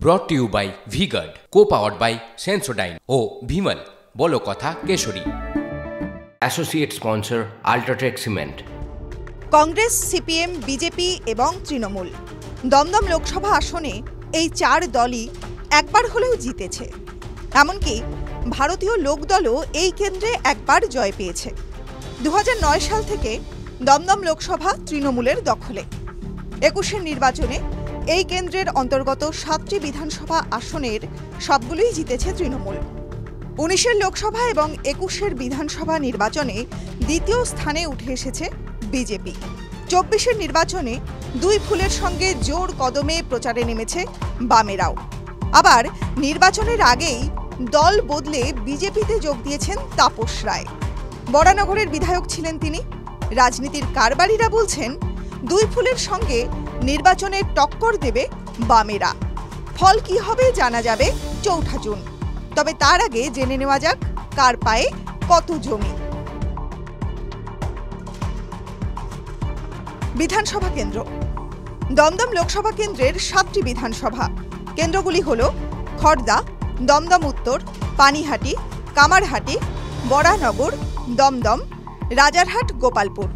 ব্রট to you by V Guard, co-powered by Sensodyne ও ভিমল বলো কথা কেশরী। Associate sponsor UltraTech cement. Congress, CPM, BJP এবং তৃণমূল দমদম লোকসভা আসনে এই চার দলই একবার হলেও জিতেছে। এমনকি ভারতীয় লোকদলও এই কেন্দ্রে একবার জয় পেয়েছে। 2009 সাল থেকে দমদম লোকসভা তৃণমূলের দখলে। 21-এর নির্বাচনে এই কেন্দ্রের অন্তর্গত 7টি বিধানসভা আসনের সবগুলোই জিতেছে তৃণমূল। 19-এর লোকসভা এবং 21-এর বিধানসভা নির্বাচনে দ্বিতীয় স্থানে উঠে এসেছে বিজেপি। 24-এর নির্বাচনে দুই ফুলের সঙ্গে জোর কদমে প্রচারে নেমেছে বামেরাও। আবার নির্বাচনের আগেই দল বদলে বিজেপিতে যোগ দিয়েছেন তাপস রায়। বরানগরের বিধায়ক ছিলেন তিনি। রাজনীতির কারবারিরা বলছেন দুই ফুলের সঙ্গে নির্বাচনে টক্কর দেবে বামেরা। ফল কি হবে জানা যাবে 4 জুন। তবে তার আগে জেনে নেওয়া যাক কার পায়ে কত জমি। বিধানসভা কেন্দ্র। দমদম লোকসভা কেন্দ্রের 7টি বিধানসভা কেন্দ্রগুলি হল খড়দা, দমদম উত্তর, পানিহাটি, কামারহাটি, বরানগর, দমদম, রাজারহাট, গোপালপুর।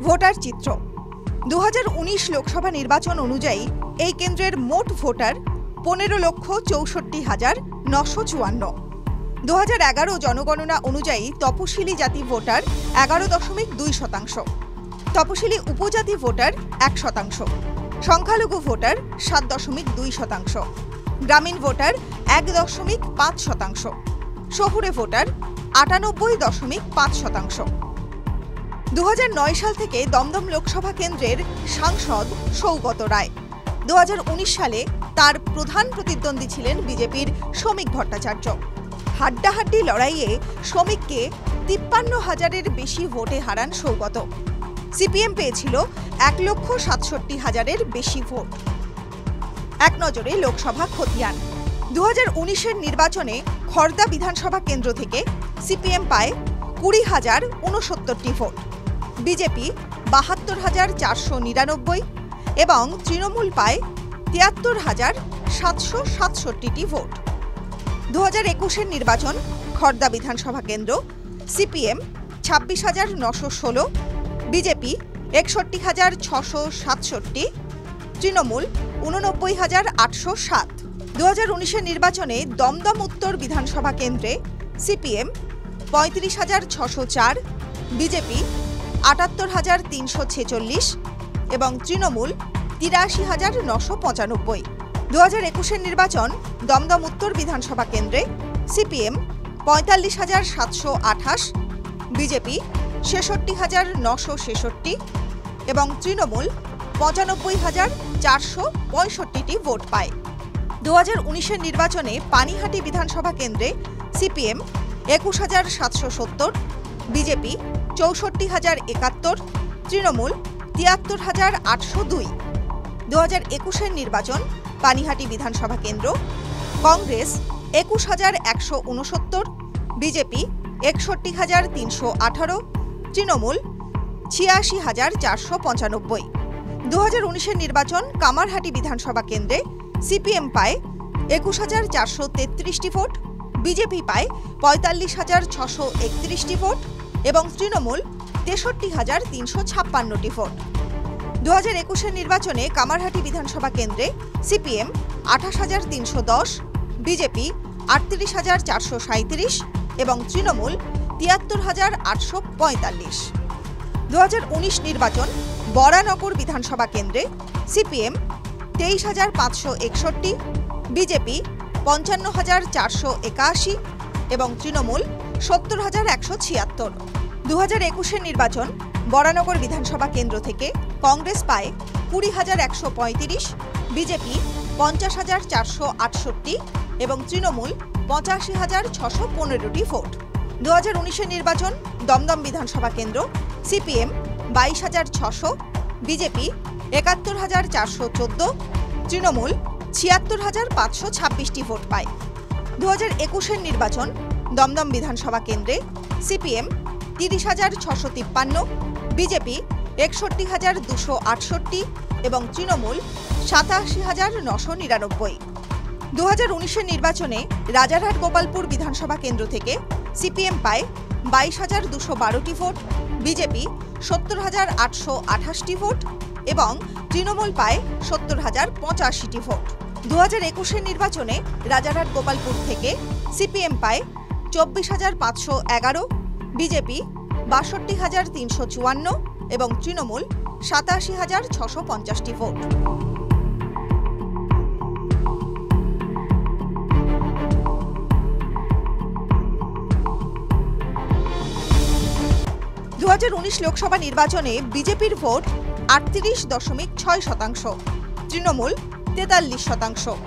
ভোটার চিত্র। 2019 লোকসভা নির্বাচন অনুযায়ী এই কেন্দ্রের মোট ভোটার 15,64,954। 2011 জনগণনা অনুযায়ী তপশিলি জাতি ভোটার 11.2%, তপশিলি উপজাতি ভোটার 1%, সংখ্যালঘু ভোটার 7.2%, গ্রামীণ ভোটার 1.5%, শহুরে ভোটার 98.5%। 2009 সাল থেকে দমদম লোকসভা কেন্দ্রের সাংসদ সৌগত রায়। 2019 সালে তার প্রধান প্রতিদ্বন্দ্বী ছিলেন বিজেপির শ্রমিক ভট্টাচার্য। হাড্ডাহাড্ডি লড়াইয়ে শ্রমিককে 53,000-এর বেশি ভোটে হারান সৌগত। সিপিএম পেয়েছিল 1,67,000-এর বেশি ভোট। এক নজরে লোকসভা খতিয়ান। 2019-এর নির্বাচনে খড়দা বিধানসভা কেন্দ্র থেকে সিপিএম পায় 20,069টি ভোট, বিজেপি 72,499 এবং তৃণমূল পায় 73,767টি ভোট। 2021-এর নির্বাচন খড়দা বিধানসভা কেন্দ্র সিপিএম 26,916, বিজেপি 61,667, তৃণমূল 89,807। 2019-এর নির্বাচনে দমদম উত্তর বিধানসভা কেন্দ্রে সিপিএম 35,604, বিজেপি 78,346 এবং তৃণমূল 83,995। 2021-এর নির্বাচন দমদম উত্তর বিধানসভা কেন্দ্রে সিপিএম 45,728, বিজেপি 66,966 এবং তৃণমূল 95,465টি ভোট পায়। 2019-এর নির্বাচনে পানিহাটি বিধানসভা কেন্দ্রে সিপিএম 21,770, বিজেপি 64,071, তৃণমূল 73,802। 2021-এর নির্বাচন পানিহাটি বিধানসভা কেন্দ্র কংগ্রেস 21,169, বিজেপি 61,318, তৃণমূল 86,495। 2019-এর নির্বাচন কামারহাটি বিধানসভা কেন্দ্রে সিপিএম পায় 21,433টি ভোট, বিজেপি পায় 45,631টি ভোট এবং তৃণমূল 63,356টি ভোট। 2021-এর নির্বাচনে কামারহাটি বিধানসভা কেন্দ্রে সিপিএম 28,310, বিজেপি 38,437 এবং তৃণমূল 73,845। 2019 নির্বাচন বরানগর বিধানসভা কেন্দ্রে সিপিএম 23,561, বিজেপি 55,481 এবং তৃণমূল 70,176। 2021-এর নির্বাচন বরানগর বিধানসভা কেন্দ্র থেকে কংগ্রেস পায় 20,135, বিজেপি 50,468 এবং তৃণমূল 85,615টি ভোট। 2019-এর নির্বাচন দমদম বিধানসভা কেন্দ্র সিপিএম 22,600, বিজেপি 71,414, তৃণমূল 76,526টি ভোট পায়। 2021-এর নির্বাচন দমদম বিধানসভা কেন্দ্রে সিপিএম 30,653, বিজেপি 61,268 এবং তৃণমূল 87,999। 2019-এর নির্বাচনে রাজারহাট গোপালপুর বিধানসভা কেন্দ্র থেকে সিপিএম পায় 22,212টি ভোট, বিজেপি 70,828টি ভোট এবং তৃণমূল পায় 70,085টি ভোট। 2021-এর নির্বাচনে রাজারহাট গোপালপুর থেকে সিপিএম পায় 24,511, বিজেপি 62,354 এবং তৃণমূল 87,650টি ভোট। লোকসভা নির্বাচনে বিজেপির ভোট 38.6%, তৃণমূল 43%,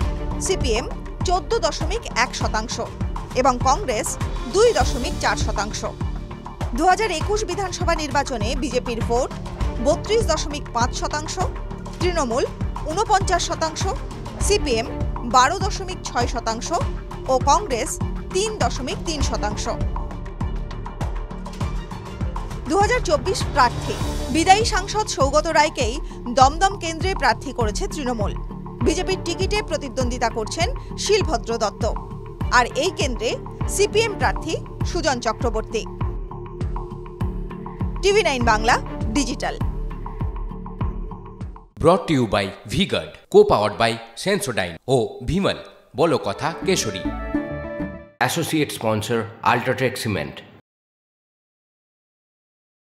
সিপিএম 14.1% এবং কংগ্রেস 2.4%। 2021 বিধানসভা নির্বাচনে বিজেপির ভোট 32.5%, তৃণমূল 49%, সিপিএম 12.6% ও কংগ্রেস 3.3%। 2024 প্রার্থী বিদায়ী সাংসদ সৌগত রায়কেই দমদম কেন্দ্রে প্রার্থী করেছে তৃণমূল। বিজেপির টিকিটে প্রতিদ্বন্দ্বিতা করছেন শিলভদ্র দত্ত, আর এই কেন্দ্রে সিপিএম প্রার্থী Sujan Chakraborty. TV9 Bangla digital. Brought to you by V-Guard, co-powered by Sensodyne ও Bhimal, বলো কথা Keshari. Associate sponsor Ultratech Cement।